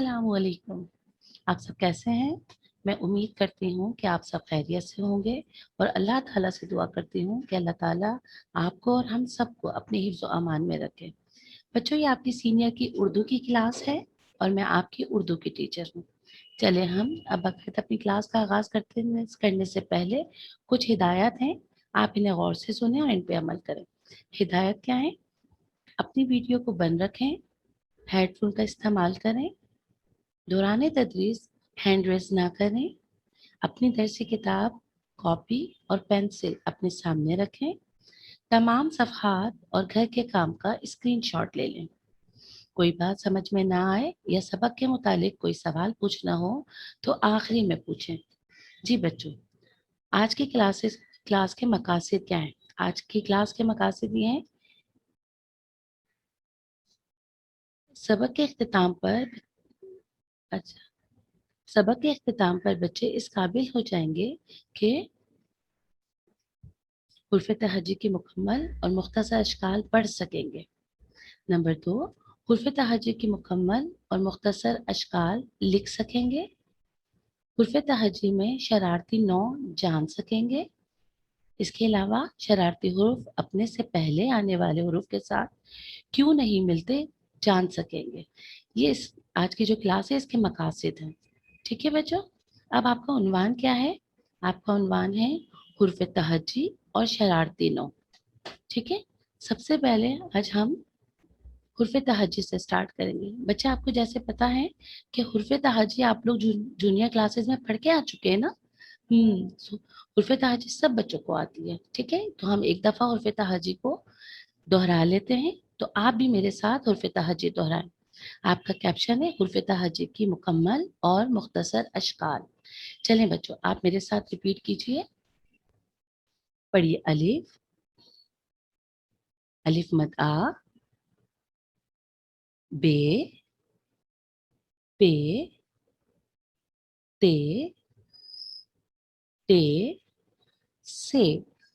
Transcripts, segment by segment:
अस्सलाम वालेकुम। आप सब कैसे हैं? मैं उम्मीद करती हूँ कि आप सब खैरियत से होंगे और अल्लाह ताला से दुआ करती हूँ कि अल्लाह ताला आपको और हम सबको अपने हिफ्ज़ व अमान में रखे। बच्चों, ये आपकी सीनियर की उर्दू की क्लास है और मैं आपकी उर्दू की टीचर हूँ। चले हम अब बाकायदा अपनी क्लास का आगाज़ करने से पहले कुछ हिदायत हैं, आप इन्हें गौर से सुनें और इन पे अमल करें। हिदायत क्या है? अपनी वीडियो को बंद रखें, हेडफ़ोन का इस्तेमाल करें, दौरान तदरीस हैंड रेज़ ना करें, अपनी दरसी किताब, कॉपी और पेंसिल अपने सामने रखें, तमाम सफ़हात और घर के काम का स्क्रीनशॉट ले लें। कोई बात समझ में ना आए या सबक के मुतालिक कोई सवाल पूछना हो तो आखिरी में पूछें। जी बच्चों, आज की क्लास के मकासद क्या हैं? आज की क्लास के मकासद ये हैं, सबक के इख्तिताम पर अच्छा सबक के इख्तिताम पर बच्चे इस काबिल हो जाएंगे कि हुर्फ़ तहज्जी की मुकम्मल और मुख्तसर अशकाल पढ़ सकेंगे। नंबर 2, हुर्फ़ तहज्जी की मुकम्मल और मुख्तसर अशकाल लिख सकेंगे। हुर्फ़ तहज्जी में शरारती नौ जान सकेंगे। इसके अलावा शरारती हुर्फ अपने से पहले आने वाले हुर्फ के साथ क्यों नहीं मिलते जान सकेंगे। ये इस आज की जो क्लास है इसके मकासद हैं। ठीक है बच्चों, अब आपका उन्वान क्या है? आपका उन्वान है हुर्फ़ तहज्जी और शरारती नौ। ठीक है, सबसे पहले आज हम हुर्फ़ तहज्जी से स्टार्ट करेंगे। बच्चे, आपको जैसे पता है कि हुर्फ़ तहज्जी आप लोग जूनियर क्लासेस में पढ़ के आ चुके हैं ना। हुर्फ़ तहज्जी सब बच्चों को आती है। ठीक है, तो हम एक दफ़ा हुर्फ़ तहज्जी को दोहरा लेते हैं। तो आप भी मेरे साथ हुर्फ़ तहज्जी दोहराएं। आपका कैप्शन है हुर्फ़ तहज्जी की मुकम्मल और मुख्तसर अशकाल। चलें बच्चों, आप मेरे साथ रिपीट कीजिए। पढ़िए। अलिफ, अलिफ मद आ, बे, पे, ते, टे, से।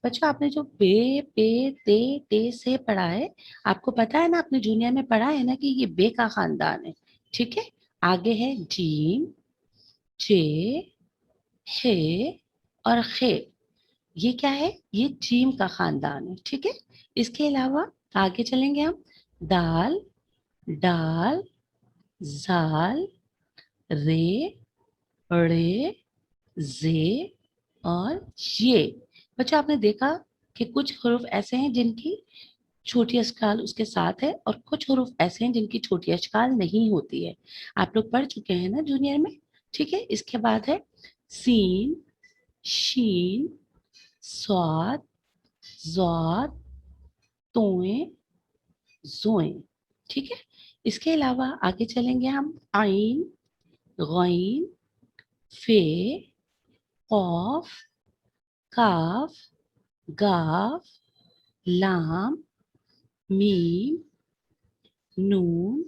बच्चों, आपने जो बे, पे, ते, टे से पढ़ा है, आपको पता है ना, आपने जूनियर में पढ़ा है ना कि ये बे का खानदान है। ठीक है, आगे है जीम, जे, हे और खे। ये क्या है? ये जीम का खानदान है। ठीक है, इसके अलावा आगे चलेंगे हम। दाल, डाल, जाल, रे, रे, जे और ये। बच्चों, आपने देखा कि कुछ हरूफ ऐसे हैं जिनकी छोटी अशकाल उसके साथ है और कुछ हरूफ ऐसे हैं जिनकी छोटी अशकाल नहीं होती है। आप लोग पढ़ चुके हैं ना जूनियर में। ठीक है, इसके बाद है सीन, शीन, स्वाद, ज़ाद, तोए, जोए। ठीक है, इसके अलावा आगे चलेंगे हम। आइन, गईन, फे, कौफ, काफ, गाफ, लाम, मीम, नून,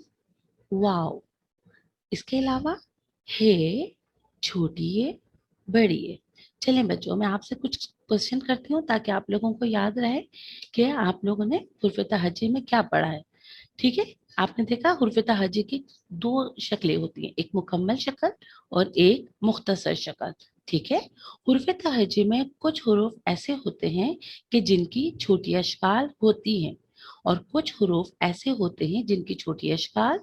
वाव। इसके अलावा है, छोटी है, बड़ी है। चलें बच्चों, मैं आपसे कुछ क्वेश्चन करती हूँ ताकि आप लोगों को याद रहे कि आप लोगों ने हुर्फ़ तहज्जी में क्या पढ़ा है। ठीक है, आपने देखा हुर्फ़ तहज्जी की दो शक्लें होती हैं, एक मुकम्मल शक्ल और एक मुख्तसर शक्ल। ठीक है, हुर्फ़ तहज्जी में कुछ हुरूफ ऐसे होते हैं कि जिनकी छोटी अशकाल होती हैं और कुछ हुरूफ ऐसे होते हैं जिनकी छोटी अशकाल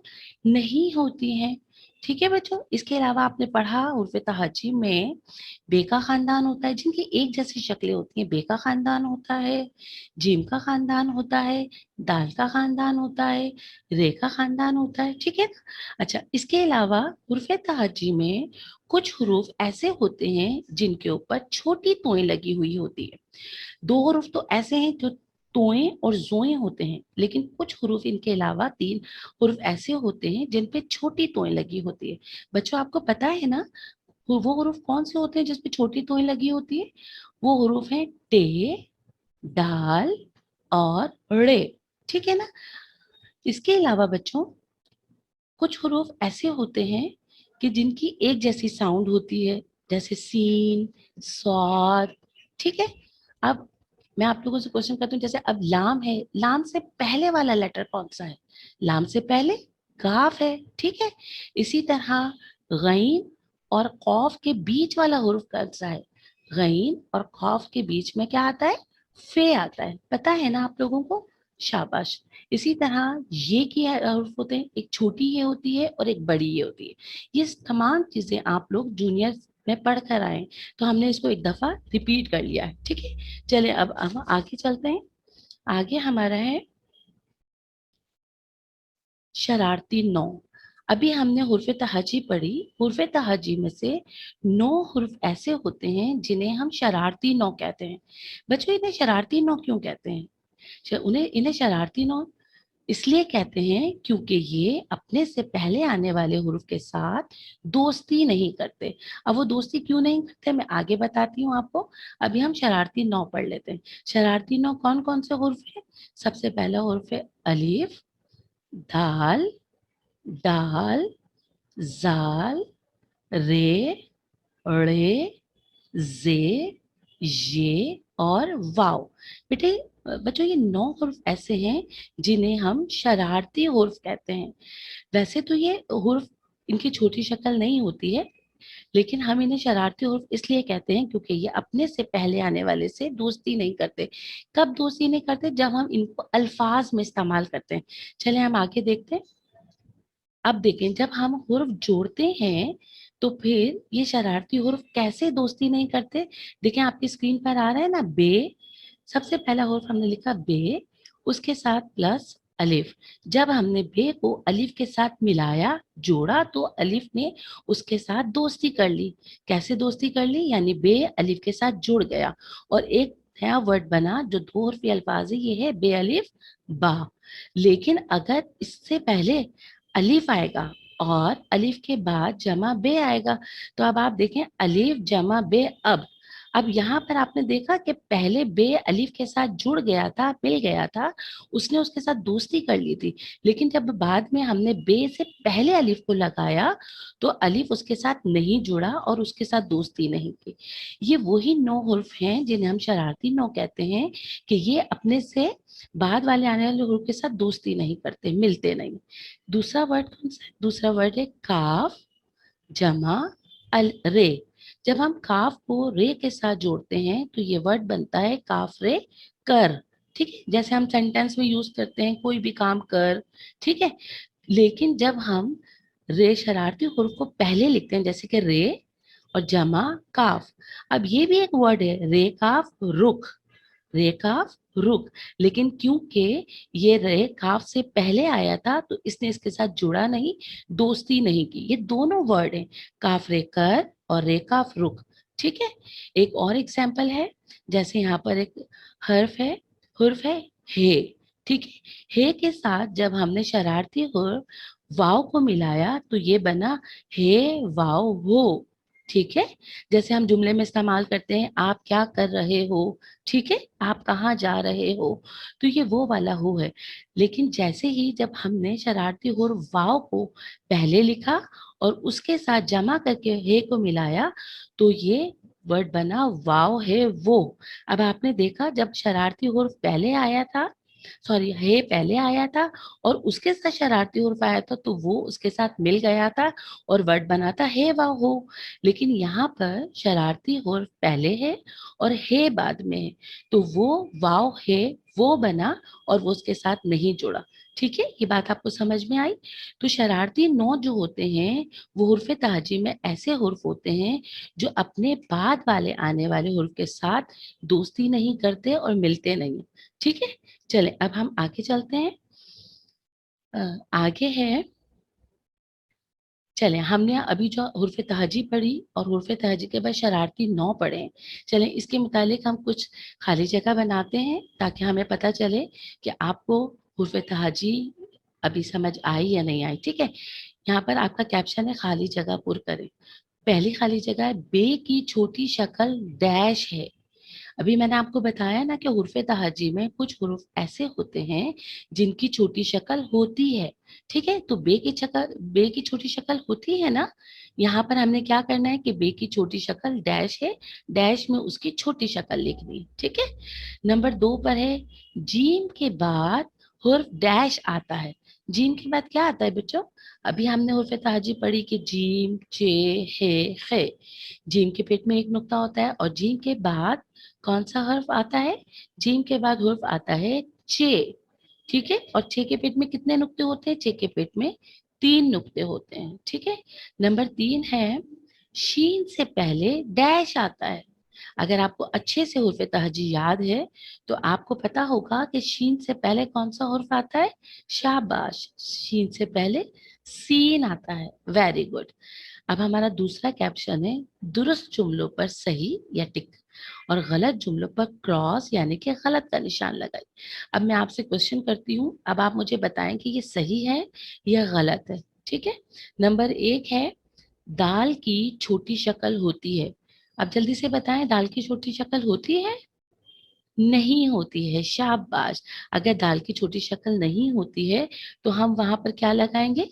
नहीं होती हैं। ठीक है बच्चों, इसके अलावा आपने पढ़ा हुर्फ़ तहज्जी में बे का खानदान होता है, जिनकी एक जैसी शक्लें होती हैं। बे का खानदान होता है, जीम का खानदान होता है, दाल का खानदान होता है, रे का खानदान होता है। ठीक है ना? अच्छा, इसके अलावा हुर्फ़ तहज्जी में कुछ हुरूफ ऐसे होते हैं जिनके ऊपर छोटी तोएं लगी हुई होती है। दो हुरूफ तो ऐसे हैं जो तोएं और जोएं होते हैं, लेकिन कुछ हुरूफ इनके अलावा तीन हुरूफ ऐसे होते हैं जिन पे छोटी तोएं लगी होती है। बच्चों, आपको पता है ना वो हुरूफ कौन से होते हैं जिसपे छोटी तोएं लगी होती है? वो हुरूफ हैं टे, डाल और रे। ठीक है ना? इसके अलावा बच्चों, कुछ हुरूफ ऐसे होते हैं कि जिनकी एक जैसी साउंड होती है, जैसे सीन, स्वाद। ठीक है, अब मैं आप लोगों से क्वेश्चन करती हूँ, जैसे अब लाम है, लाम से पहले वाला लेटर कौन सा है? लाम से पहले काफ है, ठीक है। इसी तरह गईन और कौफ के बीच वाला हुर्फ कौन सा है? गईन और खौफ के बीच में क्या आता है? फे आता है, पता है ना आप लोगों को? शाबाश। इसी तरह ये की हुर्फ होते हैं, एक छोटी ये होती है और एक बड़ी ये होती है। ये तमाम चीजें आप लोग जूनियर में पढ़ कर आए, तो हमने इसको एक दफा रिपीट कर लिया है, ठीक है। चले अब हम आगे चलते हैं। आगे हमारा है शरारती नौ। अभी हमने हुर्फ तहजी पढ़ी। हुर्फ तहजी में से 9 हुर्फ ऐसे होते हैं जिन्हें हम शरारती नौ कहते हैं। बच्चों, इन्हें शरारती नौ क्यों कहते हैं? इन्हें शरारती नौ इसलिए कहते हैं क्योंकि ये अपने से पहले आने वाले हुर्फ के साथ दोस्ती नहीं करते। अब वो दोस्ती क्यों नहीं करते, मैं आगे बताती हूँ आपको। अभी हम शरारती नौ पढ़ लेते हैं। शरारती नौ कौन कौन से हुर्फ है? सबसे पहला हुर्फ है अलीफ, दाल, डाल, जाल, रे, रे, जे, ये और वाव। बेटे, बच्चों, ये 9 हुर्फ ऐसे हैं जिन्हें हम शरारती हुर्फ कहते हैं। वैसे तो ये हुर्फ, इनकी छोटी शक्ल नहीं होती है, लेकिन हम इन्हें शरारती हुर्फ इसलिए कहते हैं क्योंकि ये अपने से पहले आने वाले से दोस्ती नहीं करते। कब दोस्ती नहीं करते? जब हम इनको अल्फाज में इस्तेमाल करते हैं। चले हम आगे देखते हैं। अब देखें, जब हम हुर्फ जोड़ते हैं तो फिर ये शरारती हुर्फ कैसे दोस्ती नहीं करते? देखें, आपकी स्क्रीन पर आ रहा है ना, बे। सबसे पहला हुर्फ हमने लिखा बे, उसके साथ प्लस अलिफ। जब हमने बे को अलिफ के साथ मिलाया, जोड़ा, तो अलिफ ने उसके साथ दोस्ती कर ली। कैसे दोस्ती कर ली? यानी बे अलिफ के साथ जुड़ गया और एक नया वर्ड बना जो 2 हुर्फी अल्फाज है, ये है बे अलिफ बा। लेकिन अगर इससे पहले अलीफ आएगा और अलीफ के बाद जमा बे आएगा, तो अब आप देखें, अलीफ जमा बे। अब यहाँ पर आपने देखा कि पहले बे अलीफ के साथ जुड़ गया था, मिल गया था, उसने उसके साथ दोस्ती कर ली थी। लेकिन जब बाद में हमने बे से पहले अलीफ को लगाया, तो अलीफ उसके साथ नहीं जुड़ा और उसके साथ दोस्ती नहीं की। ये वही 9 हुर्फ हैं जिन्हें हम शरारती नौ कहते हैं, कि ये अपने से बाद वाले आने वाले हुर्फ के साथ दोस्ती नहीं करते, मिलते नहीं। दूसरा वर्ड कौन सा है? दूसरा वर्ड है काफ जमा अल रे। जब हम काफ को रे के साथ जोड़ते हैं तो ये वर्ड बनता है काफ रे कर। ठीक है, जैसे हम सेंटेंस में यूज करते हैं, कोई भी काम कर। ठीक है। लेकिन जब हम रे शरारती हुर्फ को पहले लिखते हैं, जैसे कि रे और जमा काफ। अब ये भी एक वर्ड है, रे काफ रुख। रे काफ रुक। लेकिन क्योंकि ये रे काफ से पहले आया था, तो इसने इसके साथ जुड़ा नहीं, दोस्ती नहीं की। ये दोनों वर्ड हैं, काफ रे कर और रे काफ रुक। ठीक है। एक और एग्जाम्पल है, जैसे यहाँ पर एक हर्फ है, हुर्फ है हे। ठीक है। हे के साथ जब हमने शरारती हुर्फ वाव को मिलाया, तो ये बना हे वाव हो। ठीक है। जैसे हम जुमले में इस्तेमाल करते हैं, आप क्या कर रहे हो? ठीक है, आप कहाँ जा रहे हो? तो ये वो वाला हो है। लेकिन जैसे ही जब हमने शरारती हुर्फ वाव को पहले लिखा और उसके साथ जमा करके हे को मिलाया, तो ये वर्ड बना वाव है वो। अब आपने देखा, जब शरारती हुर्फ पहले आया था, सॉरी, हे पहले आया था और उसके साथ शरारती हुर्फ आया था, तो वो उसके साथ मिल गया था और वर्ड बना था हे वाव हो। लेकिन यहाँ पर शरारती हुर्फ पहले है और हे बाद में है, तो वो वाव है वो बना और वो उसके साथ नहीं जुड़ा। ठीक है, ये बात आपको समझ में आई? तो शरारती नौ जो होते हैं, वो हुर्फ ताजी में ऐसे हुर्फ होते हैं जो अपने बाद वाले आने वाले हुर्फ के साथ दोस्ती नहीं करते और मिलते नहीं। ठीक है। चले अब हम आगे चलते हैं। आगे है, चले हमने अभी जो हुर्फ तहजी पढ़ी और हुर्फ तहजी के बाद शरारती नौ पढ़े हैं। चले इसके मुतालिक हम कुछ खाली जगह बनाते हैं ताकि हमें पता चले कि आपको हुर्फ तहजी अभी समझ आई या नहीं आई। ठीक है। यहाँ पर आपका कैप्शन है खाली जगह पुर करें। पहली खाली जगह है, बे की छोटी शक्ल डैश है। अभी मैंने आपको बताया ना कि हुर्फ तहजी में कुछ हुर्फ ऐसे होते हैं जिनकी छोटी शक्ल होती है। ठीक है, तो बे की छोटी शक्ल होती है ना। यहाँ पर हमने क्या करना है कि बे की छोटी शक्ल डैश है, डैश में उसकी छोटी शक्ल लिखनी है। ठीक है। नंबर 2 पर है, जीम के बाद हुर्फ डैश आता है। जीम के बाद क्या आता है बच्चों? अभी हमने हुर्फ तहजी पढ़ी कि जीम, चे, हे, खे। जीम के पेट में एक नुक्ता होता है और जीम के बाद कौन सा हर्फ आता है? जीम के बाद हर्फ आता है चे। ठीक है, और चे के पेट में कितने नुक्ते होते हैं? चे के पेट में 3 नुक्ते होते हैं। ठीक है, नंबर 3 है शीन से पहले डैश आता है। अगर आपको अच्छे से हुर्फ तहजी याद है तो आपको पता होगा कि शीन से पहले कौन सा हुर्फ आता है? शाबाश, शीन से पहले सीन आता है। Very good. अब हमारा दूसरा कैप्शन है दुरुस्त जुमलों पर सही या टिक और गलत जुमलों पर क्रॉस यानी कि गलत का निशान लगाइए। अब मैं आपसे क्वेश्चन करती हूँ, अब आप मुझे बताएं कि ये सही है या गलत है। ठीक है, नंबर 1 है दाल की छोटी शक्ल होती है। अब जल्दी से बताएं, दाल की छोटी शक्ल होती है? नहीं होती है। शाबाश। अगर दाल की छोटी शक्ल नहीं होती है तो हम वहां पर क्या लगाएंगे?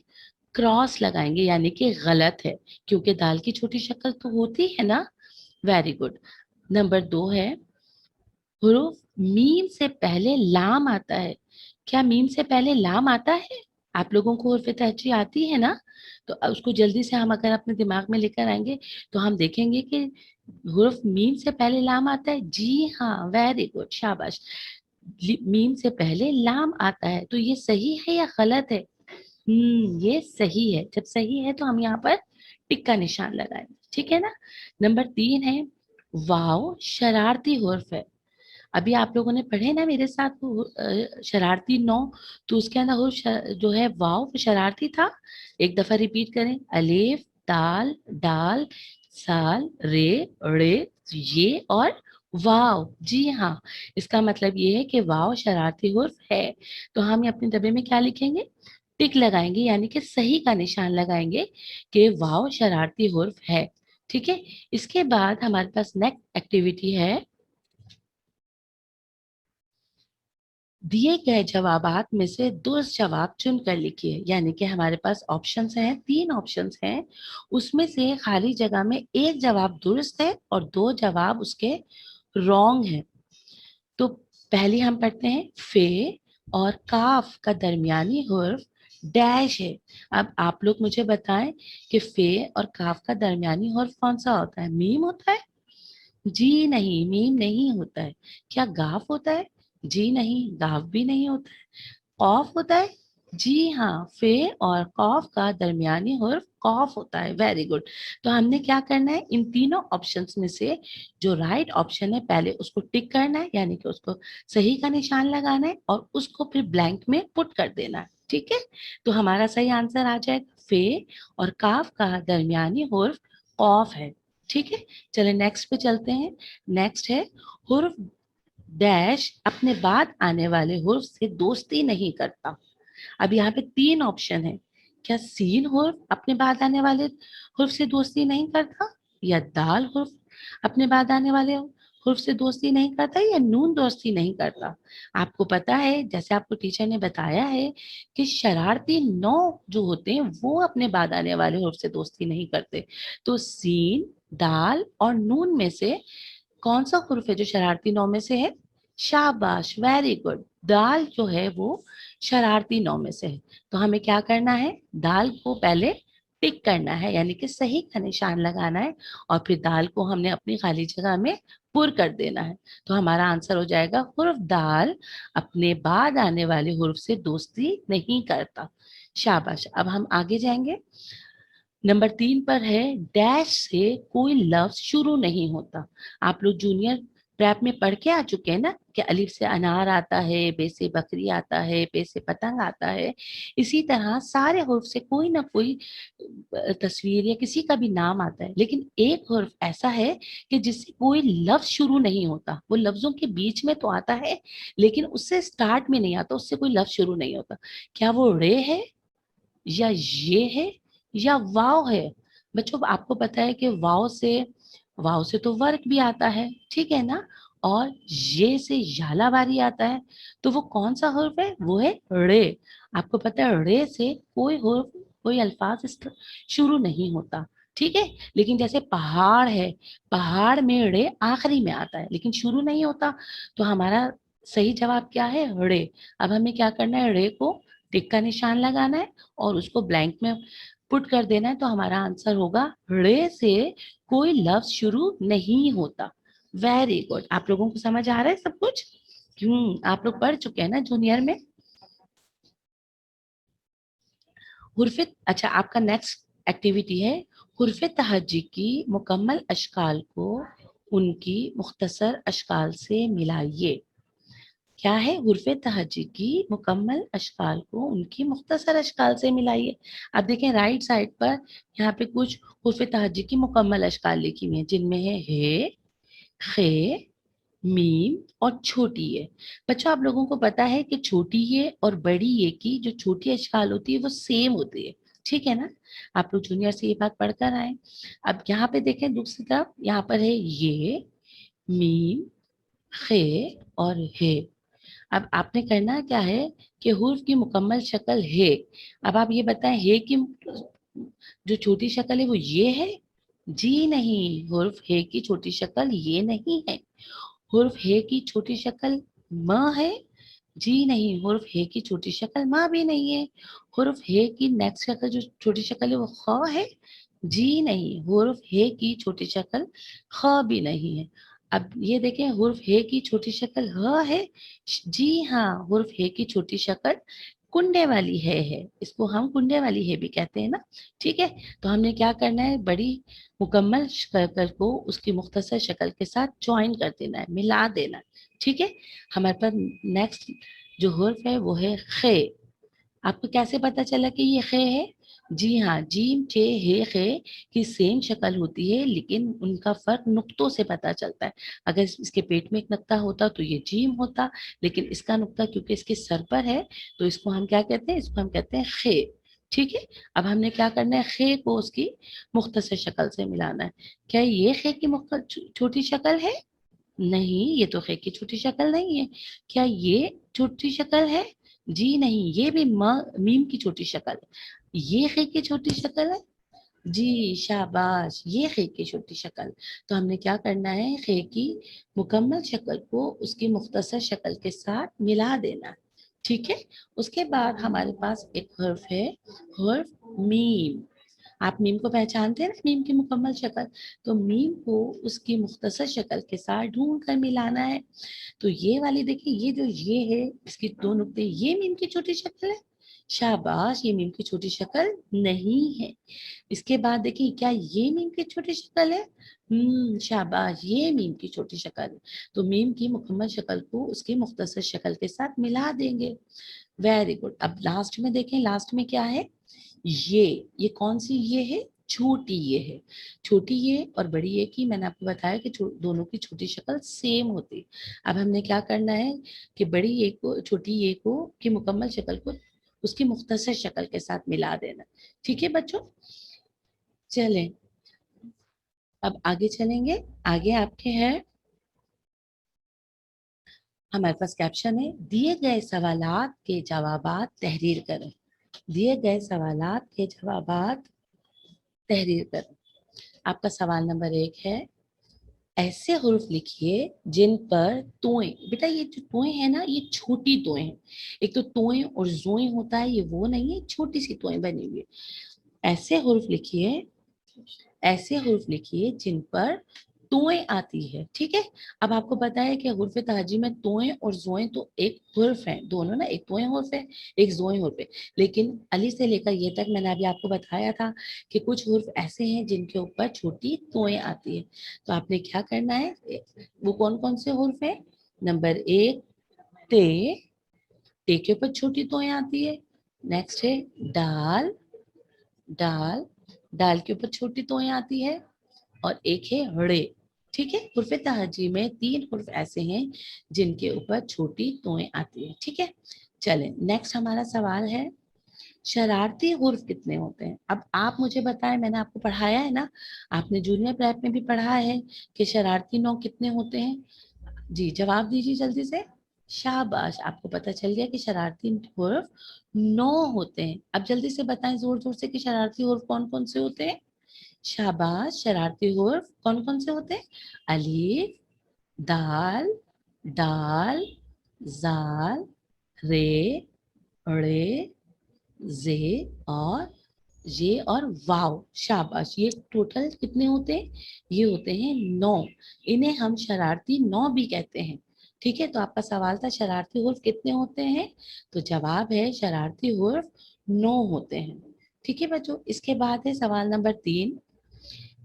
क्रॉस लगाएंगे, यानी कि गलत है, क्योंकि दाल की छोटी शक्ल तो होती है ना। Very good. नंबर 2 है हुरूफ मीम से पहले लाम आता है। क्या मीम से पहले लाम आता है? आप लोगों को उर्फ तहजी आती है ना? तो उसको जल्दी से हम अगर अपने दिमाग में लेकर आएंगे तो हम देखेंगे कि हुर्फ मीम से पहले लाम आता है। जी हाँ, वेरी गुड, शाबाश। मीम से पहले लाम आता है, तो ये सही है या गलत है? ये सही है। जब सही है तो हम यहाँ पर टिक का निशान लगाएंगे। ठीक है ना। नंबर 3 है वाव शरारती हुर्फ है। अभी आप लोगों ने पढ़े ना मेरे साथ वो, शरारती नौ, तो उसके अंदर हुर्फ जो है वाव वो शरारती था। एक दफा रिपीट करें, अलिफ, दाल, डाल, साल, रे, रे, ये और वाव। जी हाँ, इसका मतलब ये है कि वाव शरारती हुर्फ है। तो हम ये अपने डब्बे में क्या लिखेंगे? टिक लगाएंगे, यानी कि सही का निशान लगाएंगे कि वाव शरारती हुर्फ है। ठीक है, इसके बाद हमारे पास नेक्स्ट एक्टिविटी है दिए गए जवाबात में से दुरुस्त जवाब चुनकर लिखिए। यानी कि हमारे पास ऑप्शंस हैं, 3 ऑप्शंस हैं, उसमें से खाली जगह में एक जवाब दुरुस्त है और 2 जवाब उसके रॉन्ग है। तो पहले हम पढ़ते हैं फे और काफ का दरमियानी हुर्फ डैश है। अब आप लोग मुझे बताएं कि फे और काफ का दरमियानी हुर्फ कौन सा होता है? मीम होता है? जी नहीं, मीम नहीं होता है। क्या गाफ होता है? जी नहीं, गाफ भी नहीं होता है। कॉफ होता है? जी हाँ, फे और कॉफ का दरमियानी हुर्फ कॉफ होता है। Very good. तो हमने क्या करना है, इन तीनों ऑप्शंस में से जो राइट ऑप्शन है पहले उसको टिक करना है, यानी कि उसको सही का निशान लगाना है और उसको फिर ब्लैंक में पुट कर देना है। ठीक है, तो हमारा सही आंसर आ जाएगा फे और काफ का दरमियानी हुर्फ कॉफ है। ठीक है, चले नेक्स्ट पे चलते हैं। नेक्स्ट है हुर्फ डैश अपने बाद आने वाले हुर्फ से दोस्ती नहीं करता। अब यहाँ पे 3 ऑप्शन है। क्या सीन हुर्फ अपने बाद आने वाले हुर्फ से दोस्ती नहीं करता, या दाल हुर्फ अपने बाद आने वाले हुर्फ से दोस्ती नहीं करता, या नून दोस्ती नहीं करता? आपको पता है, जैसे आपको टीचर ने बताया है कि शरारती नौ जो होते हैं वो अपने बाद आने वाले हुर्फ से दोस्ती नहीं करते। तो सीन, दाल और नून में से कौन सा हुर्फ है जो शरारती नौ में से है? शाबाश, वेरी गुड। दाल जो है वो शरारती नौ में से है। तो हमें क्या करना है, दाल को पहले टिक करना है, यानी कि सही का निशान लगाना है और फिर दाल को हमने अपनी खाली जगह में पुर कर देना है। तो हमारा आंसर हो जाएगा हुर्फ दाल अपने बाद आने वाले हुर्फ से दोस्ती नहीं करता। शाबाश। अब हम आगे जाएंगे। नंबर 3 पर है डैश से कोई लफ्ज शुरू नहीं होता। आप लोग जूनियर प्रैप में पढ़ के आ चुके हैं ना कि अलिफ से अनार आता है, बे से बकरी आता है, पे से पतंग आता है। इसी तरह सारे हुर्फ से कोई ना कोई तस्वीर या किसी का भी नाम आता है, लेकिन एक हुर्फ ऐसा है कि जिससे कोई लफ्ज शुरू नहीं होता। वो लफ्जों के बीच में तो आता है लेकिन उससे स्टार्ट में नहीं आता, उससे कोई लफ्ज शुरू नहीं होता। क्या वो रे है, या ये है, या वाव है? बच्चों आपको पता है कि वाव से तो वर्क भी आता है, ठीक है ना, और ये से यालाबारी आता है। तो वो कौन सा हुर्फ है? वो है रे। आपको पता है रे से कोई हुर्फ, कोई अल्फाज शुरू नहीं होता। ठीक है, लेकिन जैसे पहाड़ है, पहाड़ में रे आखिरी में आता है लेकिन शुरू नहीं होता। तो हमारा सही जवाब क्या है? रे। अब हमें क्या करना है? रे को टिक का निशान लगाना है और उसको ब्लैंक में पुट कर देना है, तो हमारा आंसर होगा रे से कोई लफ्ज शुरू नहीं होता। वेरी गुड, आप लोगों को समझ आ रहा है सब कुछ? आप लोग पढ़ चुके हैं ना जूनियर में? हुर्फे, अच्छा आपका नेक्स्ट एक्टिविटी है हुर्फे तहज्जी की मुकम्मल अशकाल को उनकी मुख्तसर अशकाल से मिलाइए। क्या है? हुर्फे तहज्जी की मुकम्मल अशकाल को उनकी मुख्तसर अशकाल से मिलाइए। अब देखें राइट साइड पर यहाँ पे कुछ हुर्फे तहज्जी की मुकम्मल अशकाल लिखी हुई है, जिनमें है हे, खे, मीम और छोटी ये। बच्चों आप लोगों को पता है कि छोटी ये और बड़ी ये की जो छोटी अशकाल होती है वो सेम होती है, ठीक है ना? आप लोग जूनियर से ये बात पढ़कर आए। अब यहाँ पे देखें दूसरी तरफ, यहाँ पर है ये, मीम, खे और हे। अब आपने करना क्या है कि हुर्फ की मुकम्मल शक्ल है। अब आप ये बताएं, है की जो छोटी शक्ल है वो ये है? जी नहीं, हुर्फ है की छोटी शक्ल ये नहीं है। हुर्फ है की छोटी शक्ल म है? जी नहीं, हुर्फ है की छोटी शक्ल माँ भी नहीं है। हुर्फ है की नेक्स्ट शक्ल जो छोटी शक्ल है वो ख है? जी नहीं, हुर्फ है की छोटी शक्ल ख भी नहीं है। अब ये देखें, हुर्फ है की छोटी शक्ल ह है? जी हाँ, हुर्फ है की छोटी शक्ल कुंडे वाली है, इसको हम कुंडे वाली है भी कहते हैं ना। ठीक है, तो हमने क्या करना है, बड़ी मुकम्मल शक्ल को उसकी मुख्तसर शक्ल के साथ ज्वाइन कर देना है, मिला देना है। ठीक है, हमारे पास नेक्स्ट जो हर्फ है वो है खे। आपको कैसे पता चला कि ये खे है? जी हाँ, जीम चे हे खे की सेम शक्ल होती है, लेकिन उनका फर्क नुक्तों से पता चलता है। अगर इसके पेट में एक नुक्ता होता तो ये जीम होता, लेकिन इसका नुक्ता क्योंकि इसके सर पर है तो इसको हम क्या कहते हैं? इसको हम कहते हैं खे। ठीक है, अब हमने क्या करना है, खे को उसकी मुख्तसर शक्ल से मिलाना है। क्या ये खे की छोटी शक्ल है? नहीं, ये तो खे की छोटी शक्ल नहीं है। क्या ये छोटी शक्ल है? जी नहीं, ये भी मीम की छोटी शक्ल है। ये खे की छोटी शक्ल है? जी शाबाश, ये खे की छोटी शक्ल। तो हमने क्या करना है, खे की मुकम्मल शक्ल को उसकी मुख्तसर शक्ल के साथ मिला देना है। ठीक है, उसके बाद हमारे पास एक हर्फ है, हर्फ मीम। आप मीम को पहचानते हैं ना, मीम की मुकम्मल शक्ल। तो मीम को उसकी मुख्तसर शक्ल के साथ ढूंढ कर मिलाना है। तो ये वाली देखिए, ये जो ये है इसकी दो नुक्ते, ये मीम की छोटी शक्ल है? शाबाश, ये मीम की छोटी शक्ल नहीं है। इसके बाद देखिए, क्या ये मीम की छोटी शक्ल है? शाबाश, ये मीम की छोटी शक्ल है। तो मीम की मुकम्मल शक्ल को उसकी मुख्तसर शक्ल के साथ मिला देंगे। Very good. अब लास्ट में देखें, लास्ट में क्या है? ये कौन सी ये है? छोटी ये है। छोटी ये और बड़ी ये की मैंने आपको बताया कि दोनों की छोटी शक्ल सेम होती है। अब हमने क्या करना है कि बड़ी ये को छोटी ये को की मुकम्मल शक्ल को उसकी मुख्तसर शक्ल के साथ मिला देना। ठीक है बच्चों, चलें अब आगे चलेंगे। आगे आपके हैं, हमारे पास कैप्शन है, दिए गए सवालात के जवाबात तहरीर करें। दिए गए सवालात के जवाबात तहरीर करें। आपका सवाल नंबर 1 है, ऐसे हुर्फ लिखिए जिन पर तोएं, बेटा ये जो तोएं है ना ये छोटी तोएं हैं। एक तो तोएं और जोएं होता है, ये वो नहीं है, छोटी सी तोएं बनी हुई है। ऐसे हुर्फ लिखिए, ऐसे हुर्फ लिखिए जिन पर तोएं आती है। ठीक है, अब आपको पता है कि हुर्फ तहजी में तोएं और जोएं तो एक हुर्फ है, दोनों ना, एक तोएं हुर्फ है एक जोएं हुर्फ है। लेकिन अली से लेकर ये तक मैंने अभी आपको बताया था कि कुछ हुर्फ ऐसे हैं जिनके ऊपर छोटी तोएं आती है। तो आपने क्या करना है, वो कौन कौन से हुर्फ है? नंबर 1 ते, टे के ऊपर छोटी तोएं आती है। नेक्स्ट है दाल, दाल, दाल के ऊपर छोटी तोएं आती है। और एक है रे। ठीक है, हुर्फ तहजी में 3 हुर्फ ऐसे हैं जिनके ऊपर छोटी तोएं आती है। ठीक है, चलें नेक्स्ट हमारा सवाल है, शरारती हुर्फ कितने होते हैं? अब आप मुझे बताएं, मैंने आपको पढ़ाया है ना, आपने जूनियर प्रेप में भी पढ़ा है कि शरारती नौ कितने होते हैं? जी जवाब दीजिए जल्दी से। शाबाश, आपको पता चल गया कि शरारती हुर्फ 9 होते हैं। अब जल्दी से बताएं जोर जोर से कि शरारती हुर्फ कौन कौन से होते हैं? शाबाश, शरारती हुर्फ कौन कौन से होते हैं? अलीफ, दाल, दाल, जाल, रे, रे, जे और ये और वाव। शाबाश, ये टोटल कितने होते हैं? ये होते हैं 9। इन्हें हम शरारती 9 भी कहते हैं। ठीक है, तो आपका सवाल था शरारती हुर्फ कितने होते हैं, तो जवाब है शरारती हुर्फ 9 होते हैं। ठीक है बच्चों, इसके बाद है सवाल नंबर 3।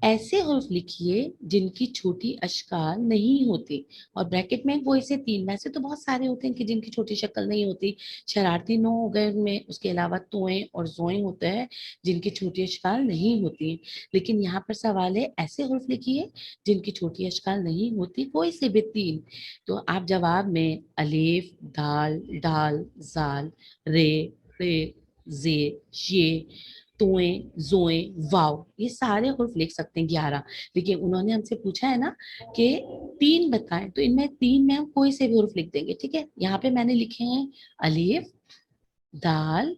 ऐसे हुर्फ लिखिए जिनकी छोटी अशकाल नहीं होती। और ब्रैकेट में वो ऐसे 3, वैसे तो बहुत सारे होते हैं कि जिनकी छोटी शक्ल नहीं होती। शरारती 9 हो गए उनमें, उसके अलावा तोएं और जोएं होते हैं जिनकी छोटी अशकाल नहीं होती। लेकिन यहाँ पर सवाल है ऐसे हुर्फ लिखिए जिनकी छोटी अशकाल नहीं होती, कोई से भी 3। तो आप जवाब में अलीफ, दाल, डाल, जाल, रे, रे, जे, ये, तोएं, जोएं, वाव, ये सारे हुर्फ लिख सकते हैं 11। लेकिन उन्होंने हमसे पूछा है ना कि 3 बताएं, तो इनमें 3 में हम कोई से भी हुर्फ लिख देंगे। ठीक है, यहाँ पे मैंने लिखे हैं अलीफ, दाल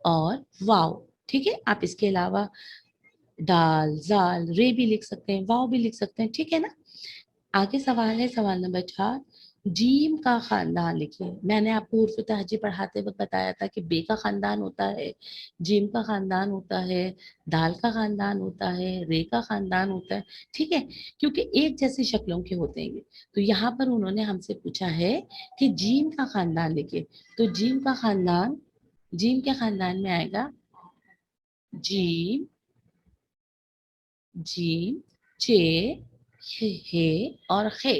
और वाव। ठीक है, आप इसके अलावा दाल, जाल, रे भी लिख सकते हैं, वाव भी लिख सकते हैं। ठीक है ना। आगे सवाल है सवाल नंबर 4। जीम का खानदान लिखिए। मैंने आपको उर्फ तहजी पढ़ाते वक्त बताया था कि बे का खानदान होता है, जीम का खानदान होता है, दाल का खानदान होता है, रे का खानदान होता है। ठीक है, क्योंकि एक जैसी शक्लों के होते हैं ये। तो यहाँ पर उन्होंने हमसे पूछा है कि जीम का खानदान लिखिए। तो जीम के खानदान में आएगा जीम, जीम, चे, हे और खे।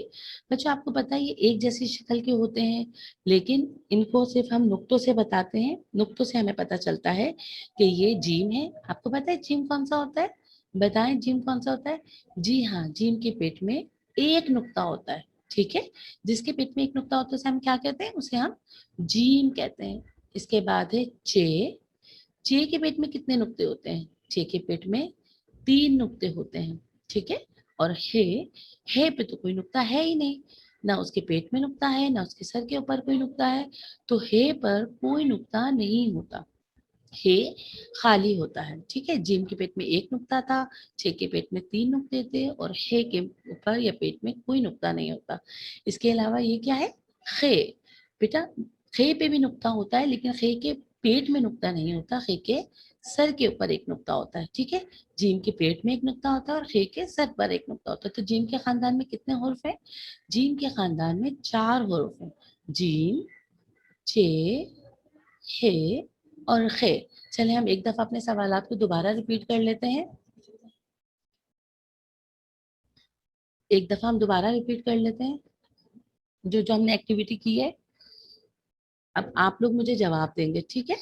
बच्चों आपको पता है ये एक जैसी शक्ल के होते हैं, लेकिन इनको सिर्फ हम नुक्तों से बताते हैं। नुक्तों से हमें पता चलता है कि ये जीम है। आपको पता है जीम कौन सा होता है? बताएं जीम कौन सा होता है? जी हाँ, जीम के पेट में एक नुक्ता होता है। ठीक है, जिसके पेट में एक नुक्ता होता है उसे हम क्या कहते हैं? उसे हम जीम कहते हैं। इसके बाद है चे। चे के पेट में कितने नुक्ते होते हैं? चे के पेट में 3 नुक्ते होते हैं। ठीक है, और हे पे तो कोई नुक्ता है ही नहीं, ना उसके पेट में नुक्ता है ना उसके सर के ऊपर कोई नुक्ता है। तो हे पर कोई नुक्ता नहीं होता, हे खाली होता है। ठीक है, जिम के पेट में एक नुक्ता था, छे के पेट में 3 नुक्ते थे, और हे के ऊपर या पेट में कोई नुक्ता नहीं होता। इसके अलावा ये क्या है? खे। बेटा, खे पे भी नुक्ता होता है, लेकिन खे के पेट में नुक्ता नहीं होता, खे के सर के ऊपर एक नुक्ता होता है। ठीक है, जीम के पेट में एक नुक्ता होता है और खे के सर पर एक नुक्ता होता है। तो जीम के खानदान में कितने हुर्फ है? जीम के खानदान में 4 हुर्फ है। जीम, चे, हे और खे। चले हम एक दफा अपने सवालात को दोबारा रिपीट कर लेते हैं। एक दफा हम दोबारा रिपीट कर लेते हैं जो जो हमने एक्टिविटी की है। अब आप लोग मुझे जवाब देंगे, ठीक है।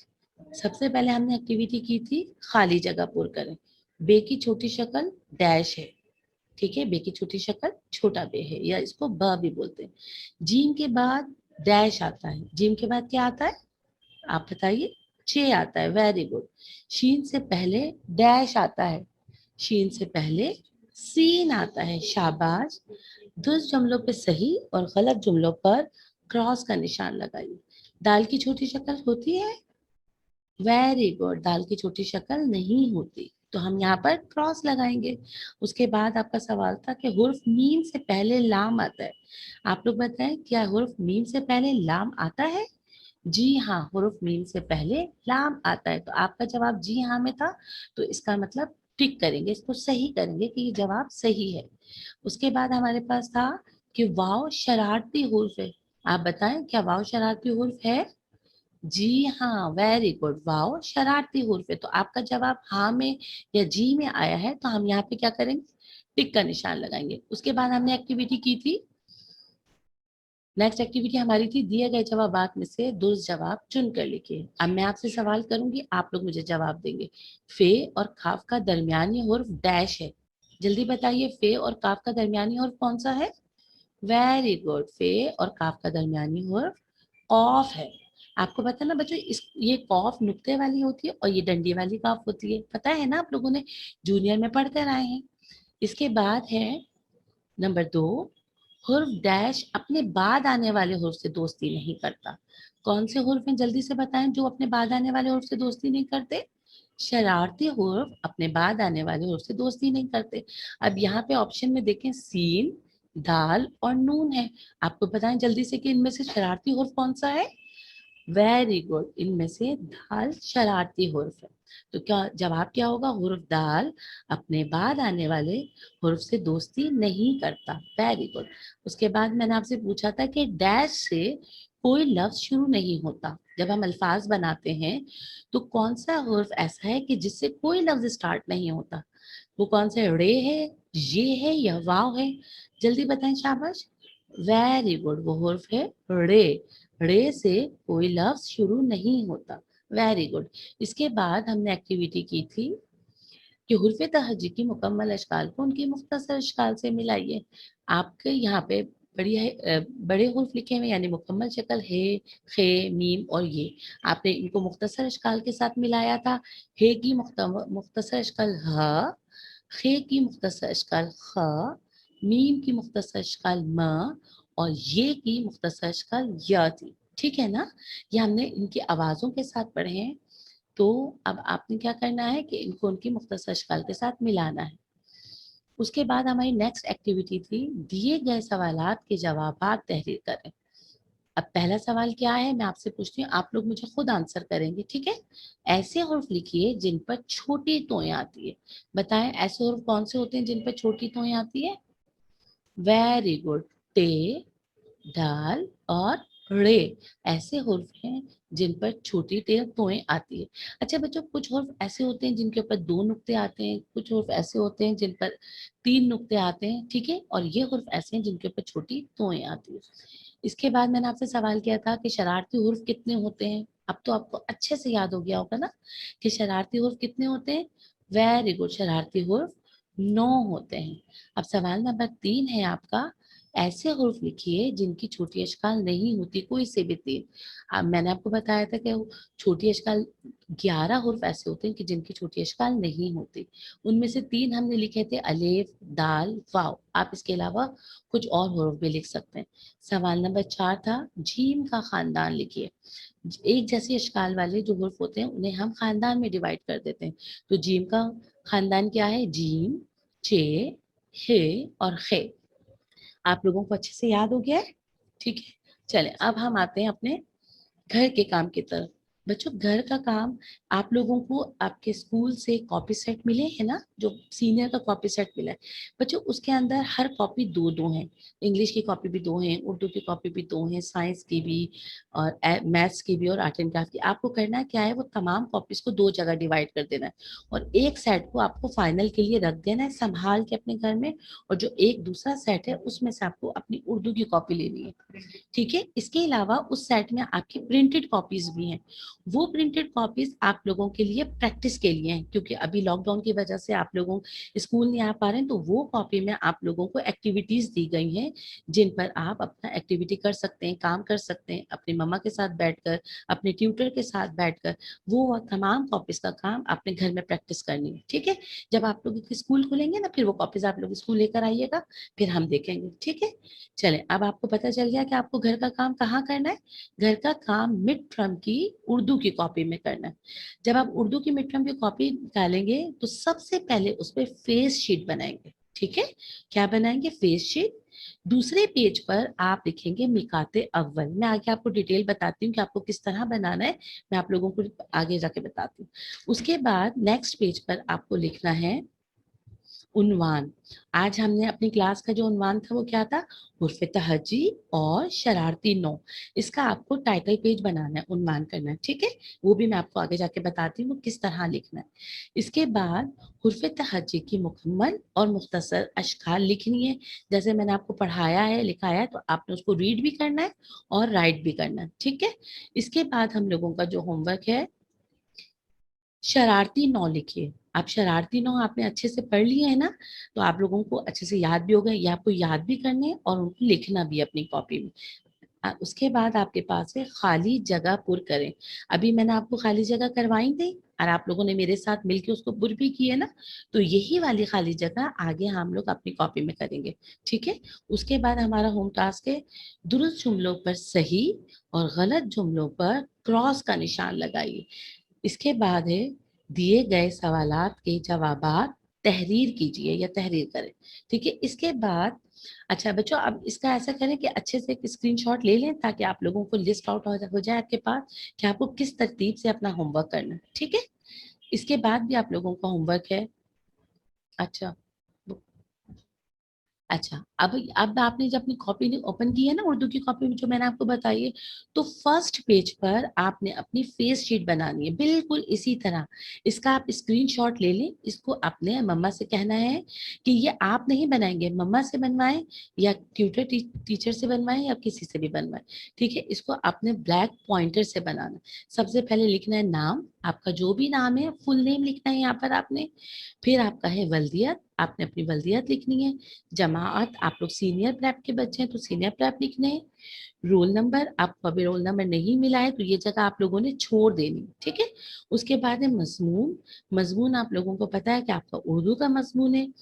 सबसे पहले हमने एक्टिविटी की थी खाली जगह पूर करें। बे की छोटी शक्ल डैश है। ठीक है, बे की छोटी शक्ल छोटा बे है, या इसको ब भी बोलते हैं। जीम के बाद डैश आता है। जीम के बाद क्या आता है? आप बताइए। चे आता है, वेरी गुड। शीन से पहले डैश आता है। शीन से पहले सीन आता है, शाबाश। दुरुस्त जुमलों पे सही और गलत जुमलों पर क्रॉस का निशान लगाइए। दाल की छोटी शक्ल होती है? वेरी गुड, दाल की छोटी शक्ल नहीं होती, तो हम यहाँ पर क्रॉस लगाएंगे। उसके बाद आपका सवाल था कि हुर्फ मीम से पहले लाम आता है। आप लोग बताएं, क्या हुर्फ मीम से पहले लाम आता है? जी हाँ, हुर्फ मीम से पहले लाम आता है। तो आपका जवाब जी हाँ में था, तो इसका मतलब टिक करेंगे, इसको सही करेंगे कि ये जवाब सही है। उसके बाद हमारे पास था कि वाव शरारती हुर्फ है। आप बताएं, क्या वाव शरारती हुर्फ है? जी हाँ, वेरी गुड, वाव शरारती हुर्फ है। तो आपका जवाब हाँ में या जी में आया है, तो हम यहाँ पे क्या करेंगे? टिक का निशान लगाएंगे। उसके बाद हमने एक्टिविटी की थी। नेक्स्ट एक्टिविटी हमारी थी दिए गए जवाबात में से दुरुस्त जवाब चुन कर लिखिए। अब मैं आपसे सवाल करूंगी, आप लोग मुझे जवाब देंगे। फे और काफ का दरमियानी हुर्फ डैश है। जल्दी बताइए, फे और काफ का दरमियानी हुर्फ कौन सा है? वेरी गुड, फे और काफ का दरमियानी हुर्फ कॉफ है। आपको पता है ना बच्चों, इस ये कॉफ नुक्ते वाली होती है और ये डंडी वाली कॉफ होती है, पता है ना, आप लोगों ने जूनियर में पढ़ते रहे हैं। इसके बाद है नंबर 2। हुर्फ डैश अपने बाद आने वाले हुर्फ से दोस्ती नहीं करता। कौन से हुर्फ हैं, जल्दी से बताएं, जो अपने बाद आने वाले हुर्फ से दोस्ती नहीं करते? शरारती हुर्फ अपने बाद आने वाले हुर्फ से दोस्ती नहीं करते। अब यहाँ पे ऑप्शन में देखें, सीन, दाल और नून है। आपको बताएं जल्दी से कि इनमें से शरारती हुर्फ कौन सा है। वेरी गुड, इनमें से दाल शरारती हुर्फ है। तो क्या जवाब क्या होगा, हुर्फ दाल अपने बाद आने वाले हुर्फ से दोस्ती नहीं करता। Very good. उसके बाद मैंने आपसे पूछा था कि डैश से कोई लफ्ज शुरू नहीं होता। जब हम अल्फाज बनाते हैं तो कौन सा हुर्फ ऐसा है कि जिससे कोई लफ्ज स्टार्ट नहीं होता। वो कौन सा है, रे है, ये है या वाव है। जल्दी बताएं, शाबाश। वेरी गुड, वो हुर्फ है रे। रे से कोई लफ्ज शुरू नहीं होता। Very good. इसके बाद हमने एक्टिविटी की थी कि हुर्फ तहज्जी की मुकम्मल अशकाल को उनकी मुख्तसर अशकाल से मिलाइए। आपके यहाँ पे बढ़िया बड़े हुर्फ लिखे हुए यानी मुकम्मल शक्ल है, खे, मीम और ये। आपने इनको मुख्तसर अशकाल के साथ मिलाया था। हे की मुख्तसर अशकाल ह, खे की मुख्तसर अशकाल ख, मीम की मुख्तसर अशकाल म और ये की मुख्तसर अशकाल य थी। ठीक है ना। ये हमने इनकी आवाजों के साथ पढ़े हैं। तो अब आपने क्या करना है कि इनको उनकी मुख्तसर अशकाल के साथ मिलाना है। उसके बाद हमारी नेक्स्ट एक्टिविटी थी दिए गए सवालात के जवाबात तहरीर करें। अब पहला सवाल क्या है, मैं आपसे पूछती हूँ, आप लोग मुझे खुद आंसर करेंगे, ठीक है। ऐसे हुर्फ लिखिए जिन पर छोटी तोएं आती है। बताएं ऐसे हुर्फ कौन से होते हैं जिन पर छोटी तोएं आती है। वेरी गुड, टे, दाल और रे ऐसे हुर्फ हैं जिन पर छोटी तोएं आती है। अच्छा बच्चों, कुछ हुर्फ ऐसे होते हैं जिनके ऊपर दो नुक्ते आते हैं, कुछ हुर्फ ऐसे होते हैं जिन पर तीन नुक्ते आते हैं, ठीक है। और ये हुर्फ ऐसे हैं जिनके ऊपर छोटी तोएं आती है। इसके बाद मैंने आपसे सवाल किया था कि शरारती हुर्फ कितने होते हैं। अब तो आपको अच्छे से याद हो गया होगा ना कि शरारती हुर्फ कितने होते हैं। वेरी गुड, शरारती हुर्फ 9 होते हैं। अब सवाल नंबर 3 है आपका, ऐसे हुर्फ लिखिए जिनकी छोटी अशकाल नहीं होती, कोई से भी तीन। अब मैंने आपको बताया था कि छोटी अशकाल 11 हुर्फ ऐसे होते हैं कि जिनकी छोटी अशकाल नहीं होती। उनमें से तीन हमने लिखे थे, अलिफ, दाल, वाव। आप इसके अलावा कुछ और हुर्फ भी लिख सकते हैं। सवाल नंबर 4 था, जीम का खानदान लिखिए। एक जैसी अशकाल वाले जो हुर्फ होते हैं उन्हें हम खानदान में डिवाइड कर देते हैं। तो जीम का खानदान क्या है, जीम, चे, हे और खे। आप लोगों को अच्छे से याद हो गया है, ठीक है। चले अब हम आते हैं अपने घर के काम की तरफ। बच्चों, घर का काम, आप लोगों को आपके स्कूल से कॉपी सेट मिले हैं ना, जो सीनियर का कॉपी सेट मिला है। बच्चों उसके अंदर हर कॉपी दो दो हैं। इंग्लिश की कॉपी भी दो हैं, उर्दू की कॉपी भी दो हैं, साइंस की भी और मैथ्स की भी और आर्ट एंड क्राफ्ट की। आपको करना क्या है, वो तमाम कॉपीज को दो जगह डिवाइड कर देना है और एक सेट को आपको फाइनल के लिए रख देना है संभाल के अपने घर में। और जो एक दूसरा सेट है उसमें से आपको अपनी उर्दू की कॉपी लेनी है, ठीक है। इसके अलावा उस सेट में आपकी प्रिंटेड कॉपीज भी हैं। वो प्रिंटेड कॉपीज आप लोगों के लिए प्रैक्टिस के लिए हैं, क्योंकि अभी लॉकडाउन की वजह से आप लोगों स्कूल नहीं आ पा रहे हैं। तो वो कॉपी में आप लोगों को एक्टिविटीज दी गई हैं जिन पर आप अपना एक्टिविटी कर सकते हैं, काम कर सकते हैं अपनी मम्मा के साथ बैठकर, अपने ट्यूटर के साथ बैठकर। वो तमाम कॉपीज का काम अपने घर में प्रैक्टिस करनी है, ठीक है। जब आप लोग स्कूल खुलेंगे ना, फिर वो कॉपीज आप लोग स्कूल लेकर आइएगा, फिर हम देखेंगे, ठीक है। चले अब आपको पता चल गया कि आपको घर का काम कहाँ करना है। घर का काम मिड टर्म की उर्दू की कॉपी में करना है। जब आप उर्दू की मिड टर्म की कॉपी निकालेंगे तो सबसे पहले उस पर फेस शीट बनाएंगे, ठीक है। क्या बनाएंगे, फेस शीट। दूसरे पेज पर आप लिखेंगे मिकाते अव्वल। मैं आगे आपको डिटेल बताती हूँ कि आपको किस तरह बनाना है, मैं आप लोगों को आगे जाके बताती हूँ। उसके बाद नेक्स्ट पेज पर आपको लिखना है उन्वान। आज हमने अपनी क्लास का जो उन्वान था वो क्या था, उर्फ तहजी और शरारती नौ। इसका आपको टाइटल पेज बनाना है, उन्वान करना है, ठीक है। वो भी मैं आपको आगे जाके बताती हूँ किस तरह लिखना है। इसके बाद हुर्फ तहजी की मुकम्मल और मुख्तसर अशकाल लिखनी है। जैसे मैंने आपको पढ़ाया है, लिखाया है, तो आपने उसको रीड भी करना है और राइट भी करना है, ठीक है। इसके बाद हम लोगों का जो होमवर्क है, शरारती नौ लिखिए। आप शरारती नौ आपने अच्छे से पढ़ लिए है ना, तो आप लोगों को अच्छे से याद भी हो गए। ये आपको याद भी करने हैं और उनको लिखना भी है अपनी कॉपी में। उसके बाद आपके पास है खाली जगह पुर करें। अभी मैंने आपको खाली जगह करवाई थी और आप लोगों ने मेरे साथ मिलके उसको पुर भी किए ना। तो यही वाली खाली जगह आगे हम लोग अपनी कॉपी में करेंगे, ठीक है। उसके बाद हमारा होम टास्क है दुरुस्त जुमलों पर सही और गलत जुमलों पर क्रॉस का निशान लगाइए। इसके बाद है दिए गए सवालात के जवाबात तहरीर कीजिए या तहरीर करें, ठीक है। इसके बाद अच्छा बच्चों, अब इसका ऐसा करें कि अच्छे से एक स्क्रीनशॉट ले लें ताकि आप लोगों को लिस्ट आउट हो जाए आपके पास कि आपको किस तरतीब से अपना होमवर्क करना है, ठीक है। इसके बाद भी आप लोगों का होमवर्क है। अच्छा। अच्छा, अब आपने जब अपनी कॉपी ओपन की है ना, उर्दू की कॉपी जो मैंने आपको बताई है, तो फर्स्ट पेज पर आपने अपनी फेस शीट बनानी है बिल्कुल इसी तरह। इसका आप स्क्रीनशॉट ले लें, इसको अपने मम्मा से कहना है कि ये आप नहीं बनाएंगे, मम्मा से बनवाएं या ट्यूटर टीचर से बनवाएं या किसी से भी बनवाएं, ठीक है। इसको आपने ब्लैक पॉइंटर से बनाना है। सबसे पहले लिखना है नाम, आपका जो भी नाम है फुल नेम लिखना है यहाँ पर आपने। फिर आपका है वल्दियत, आपने अपनी वल्दियत लिखनी है। जमात, आप लोग सीनियर प्रेप के बच्चे हैं तो सीनियर प्रेप लिखने हैं। रोल नंबर, आपको अभी रोल नंबर नहीं मिला है तो ये जगह आप लोगों ने छोड़ देनी है, ठीक है। उसके बाद है मजमून। मजमून आप लोगों को पता है कि आपका उर्दू का मजमून है।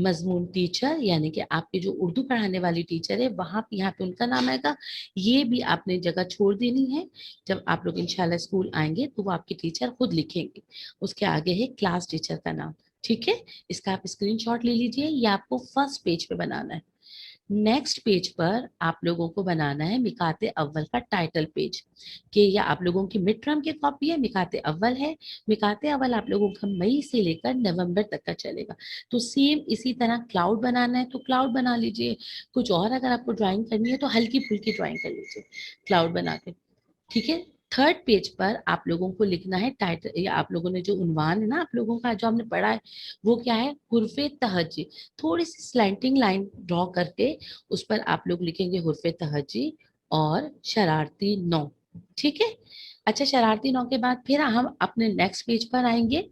मजमून टीचर, यानी कि आपकी जो उर्दू पढ़ाने वाली टीचर है वहां पे, यहाँ पे उनका नाम आएगा। ये भी आपने जगह छोड़ देनी है। जब आप लोग इंशाल्लाह स्कूल आएंगे तो वो आपके टीचर खुद लिखेंगे। उसके आगे है क्लास टीचर का नाम, ठीक है। इसका आप स्क्रीनशॉट ले लीजिए, ये आपको फर्स्ट पेज पे बनाना है। नेक्स्ट पेज पर आप लोगों को बनाना है मिकाते अव्वल का टाइटल पेज, कि ये आप लोगों की मिड टर्म की कॉपी है, मिकाते अव्वल है। मिकाते अव्वल आप लोगों का मई से लेकर नवंबर तक का चलेगा। तो सेम इसी तरह क्लाउड बनाना है तो क्लाउड बना लीजिए। कुछ और अगर आपको ड्राइंग करनी है तो हल्की फुल्की ड्राइंग कर लीजिए क्लाउड बना के, ठीक है। थर्ड पेज पर आप लोगों को लिखना है टाइटल, या आप लोगों ने जो उन्वान है ना आप लोगों का जो हमने पढ़ा है, वो क्या है, हुर्फे तहज्जी। थोड़ी सी स्लैंटिंग लाइन ड्रॉ करके उस पर आप लोग लिखेंगे हुर्फे तहज्जी और शरारती नौ, ठीक है। अच्छा, शरारती नौ के बाद फिर हम अपने नेक्स्ट पेज पर आएंगे।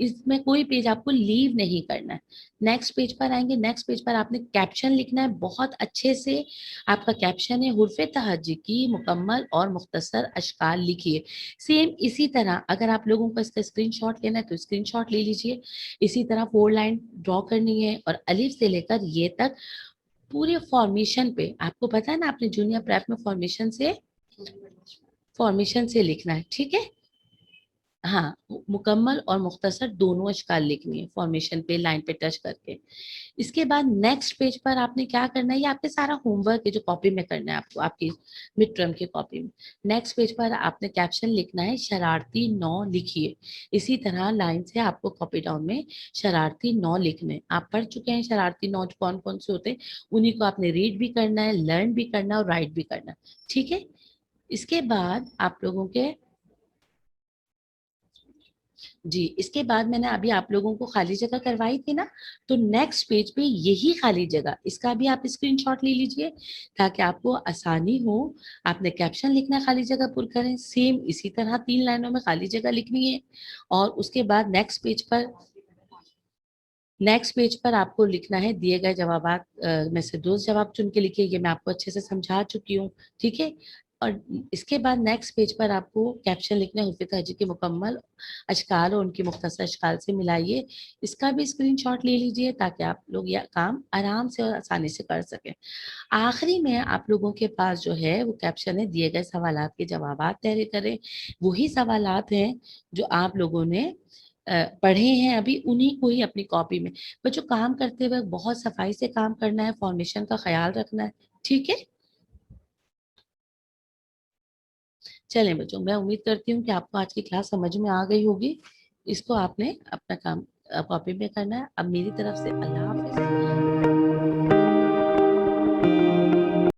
इसमें कोई पेज आपको लीव नहीं करना है। नेक्स्ट पेज पर आएंगे, नेक्स्ट पेज पर आपने कैप्शन लिखना है बहुत अच्छे से। आपका कैप्शन है हुर्फे तहज्जी की मुकम्मल और मुख्तसर अशकाल लिखिए। सेम इसी तरह अगर आप लोगों को इसका स्क्रीनशॉट लेना है तो स्क्रीनशॉट ले लीजिए। इसी तरह 4 लाइन ड्रॉ करनी है और अलिफ से लेकर ये तक पूरे फॉर्मेशन पे, आपको पता है ना आपने जूनियर प्रेप में फॉर्मेशन से लिखना है, ठीक है। हाँ, मुकम्मल और मुख्तसर दोनों अशकाल लिखनी है फॉर्मेशन पे लाइन पे टच करके। इसके बाद नेक्स्ट पेज पर आपने क्या करना है, ये आपके सारा होमवर्क है जो कॉपी में करना है आपको, आपकी मिड टर्म की कॉपी में। नेक्स्ट पेज पर आपने कैप्शन लिखना है शरारती नौ लिखिए। इसी तरह लाइन से आपको कॉपी डाउन में शरारती नौ लिखने, आप पढ़ चुके हैं शरारती नौ कौन कौन से होते हैं, उन्हीं को आपने रीड भी करना है, लर्न भी करना है और राइट भी करना है, ठीक है। इसके बाद आप लोगों के, जी, इसके बाद मैंने अभी आप लोगों को खाली जगह करवाई थी ना, तो नेक्स्ट पेज पे यही खाली जगह, इसका भी आप स्क्रीनशॉट ले लीजिए ताकि आपको आसानी हो। आपने कैप्शन लिखना है, खाली जगह पुर करें, सेम इसी तरह 3 लाइनों में खाली जगह लिखनी है। और उसके बाद नेक्स्ट पेज पर आपको लिखना है दिए गए जवाबात में से दो जवाब चुन के लिखिए, ये मैं आपको अच्छे से समझा चुकी हूँ, ठीक है। और इसके बाद नेक्स्ट पेज पर आपको कैप्शन लिखना है हुर्फे तहज्जी के मुकम्मल अशकाल और उनकी मुख्तसर अशकाल से मिलाइए। इसका भी स्क्रीनशॉट ले लीजिए ताकि आप लोग यह काम आराम से और आसानी से कर सकें। आखिरी में आप लोगों के पास जो है वो कैप्शन है दिए गए सवालात के जवाबात तैयार करें। वही सवालात हैं जो आप लोगों ने पढ़े हैं अभी, उन्हीं को ही अपनी कॉपी में। बच्चों, काम करते वक्त बहुत सफाई से काम करना है, फॉर्मेशन का ख्याल रखना है, ठीक है। चलें बच्चों, मैं उम्मीद करती हूँ कि आपको आज की क्लास समझ में आ गई होगी। इसको आपने अपना काम कॉपी में करना है। अब मेरी तरफ से अल्लाह हाफिज।